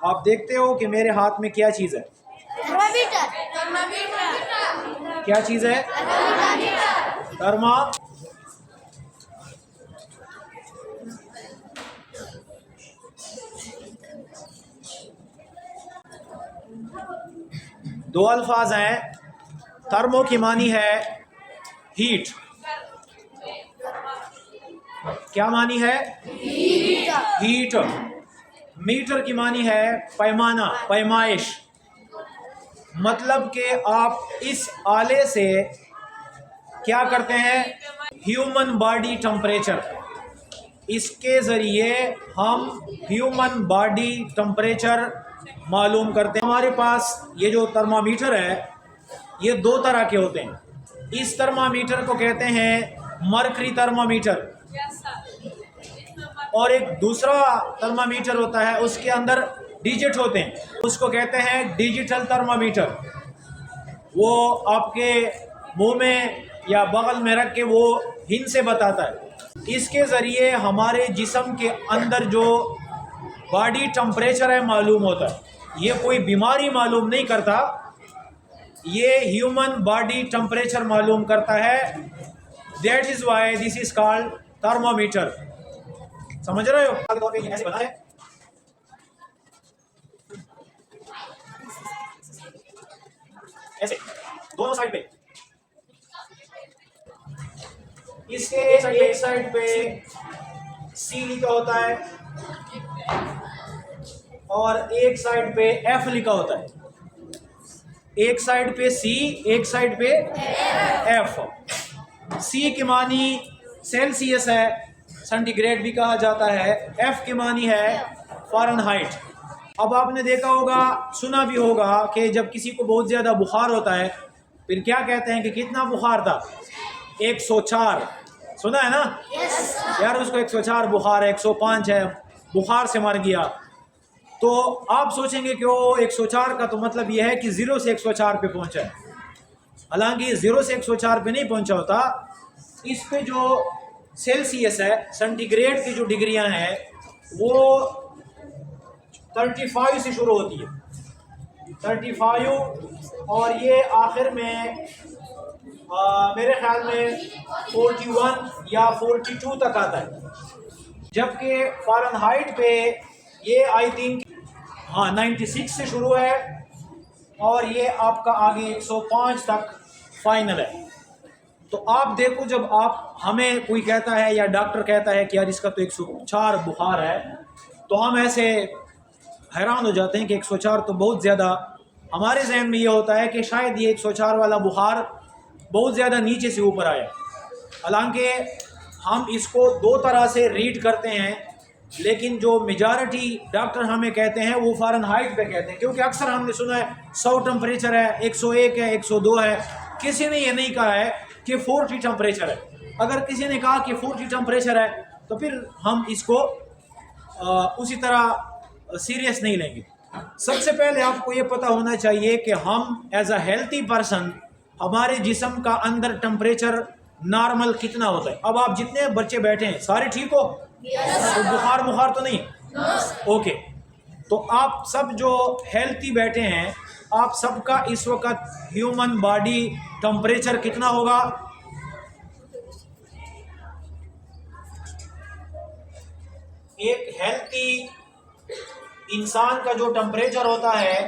आप देखते हो कि मेरे हाथ में क्या चीज़ है? थर्मामीटर। क्या चीज़ है? थर्मा। दो अल्फाज हैं। थर्मो की मानी है हीट। क्या मानी है? हीट। मीटर की मानी है पैमाना, पैमाइश। मतलब कि आप इस आले से क्या करते हैं? ह्यूमन बॉडी टेम्परेचर, इसके ज़रिए हम ह्यूमन बॉडी टेम्परेचर मालूम करते हैं। हमारे पास ये जो थर्मामीटर है ये दो तरह के होते हैं। इस थर्मामीटर को कहते हैं मरकरी थर्मामीटर, और एक दूसरा थर्मामीटर होता है उसके अंदर डिजिट होते हैं, उसको कहते हैं डिजिटल थर्मामीटर। वो आपके मुंह में या बगल में रख के वो हिंट से बताता है। इसके ज़रिए हमारे जिस्म के अंदर जो बॉडी टेम्परेचर है मालूम होता है। ये कोई बीमारी मालूम नहीं करता, ये ह्यूमन बॉडी टेम्परेचर मालूम करता है। That is why this is called thermometer. समझ रहे हो? ऐसे बना है, ऐसे दोनों साइड पे। इसके एक साइड पे सी लिखा होता है और एक साइड पे एफ लिखा होता है। एक साइड पे सी, एक साइड पे एफ। सी की मानी सेल्सियस है, सेंटीग्रेड भी कहा जाता है। एफ की मानी है फ़ारेनहाइट। अब आपने देखा होगा, सुना भी होगा कि जब किसी को बहुत ज़्यादा बुखार होता है फिर क्या कहते हैं कि कितना बुखार था? 104। सुना है ना? यार उसको 104 बुखार है, 105 है, बुखार से मर गया। तो आप सोचेंगे कि वो 104 का तो मतलब यह है कि 0 से 104 पे पहुंचा है। हालांकि 0 से 104 पे नहीं पहुंचा होता। इस पे जो सेल्सियस है, सेंटीग्रेड की जो डिग्रियां हैं वो 35 से शुरू होती है, 35, और ये आखिर में मेरे ख्याल में 41 या 42 तक आता है। जबकि फ़ारेनहाइट पे ये आई थिंक 96 से शुरू है और ये आपका आगे 105 तक फाइनल है। तो आप देखो, जब आप हमें कोई कहता है या डॉक्टर कहता है कि यार इसका तो 104 बुखार है, तो हम ऐसे हैरान हो जाते हैं कि 104 तो बहुत ज़्यादा। हमारे जहन में ये होता है कि शायद ये 104 वाला बुखार बहुत ज़्यादा नीचे से ऊपर आया। हालांकि हम इसको दो तरह से रीड करते हैं, लेकिन जो मेजॉरिटी डॉक्टर हमें कहते हैं वो फ़ारेनहाइट पे कहते हैं, क्योंकि अक्सर हमने सुना है 100 टेम्परेचर है, 101 है, 102 है। किसी ने ये नहीं कहा है कि 40 टेम्परेचर है। अगर किसी ने कहा कि 40 टेम्परेचर है तो फिर हम इसको उसी तरह सीरियस नहीं लेंगे। सबसे पहले आपको ये पता होना चाहिए कि हम एज अ हेल्थी पर्सन, हमारे जिस्म का अंदर टेम्परेचर नॉर्मल कितना होता है। अब आप जितने बच्चे बैठे हैं सारे ठीक हो? तो बुखार तो नहीं? ओके। तो आप सब जो हेल्थी बैठे हैं, आप सबका इस वक्त ह्यूमन बॉडी टेम्परेचर कितना होगा? एक हेल्थी इंसान का जो टेम्परेचर होता है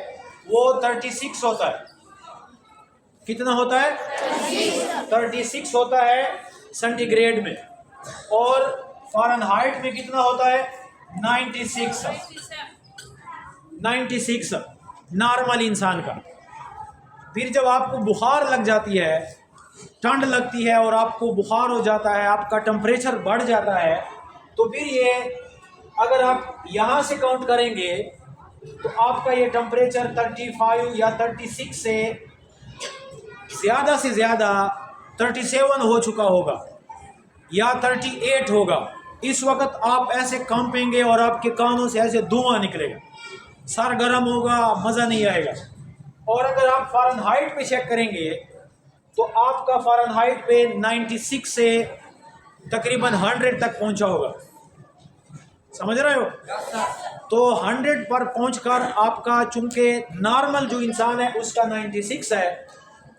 वो 36 होता है। कितना होता है? 36 होता है सेंटीग्रेड में। और फ़ारेनहाइट में कितना होता है? 96 नॉर्मल इंसान का। फिर जब आपको बुखार लग जाती है, ठंड लगती है और आपको बुखार हो जाता है, आपका टेम्परेचर बढ़ जाता है, तो फिर ये अगर आप यहाँ से काउंट करेंगे तो आपका ये टेम्परेचर 35 या 36 से ज़्यादा 37 हो चुका होगा या 38 होगा। इस वक्त आप ऐसे कांपेंगे और आपके कानों से ऐसे धुआं निकलेगा, सर गर्म होगा, मज़ा नहीं आएगा। और अगर आप फ़ारेनहाइट पे चेक करेंगे तो आपका फ़ारेनहाइट पे 96 से तकरीबन 100 तक पहुंचा होगा। समझ रहे हो? तो 100 पर पहुंचकर आपका, चूंकि नॉर्मल जो इंसान है उसका 96 है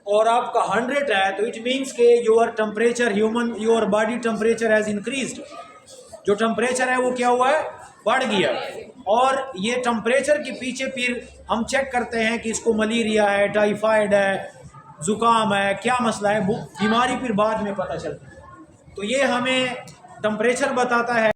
और आपका 100 है, तो इट मीन्स के your temperature your body temperature has increased. जो टेम्परेचर है वो क्या हुआ है, बढ़ गया। और ये टेम्परेचर के पीछे फिर हम चेक करते हैं कि इसको मलेरिया है, टाइफाइड है, ज़ुकाम है, क्या मसला है, बीमारी फिर बाद में पता चलती है। तो ये हमें टेम्परेचर बताता है।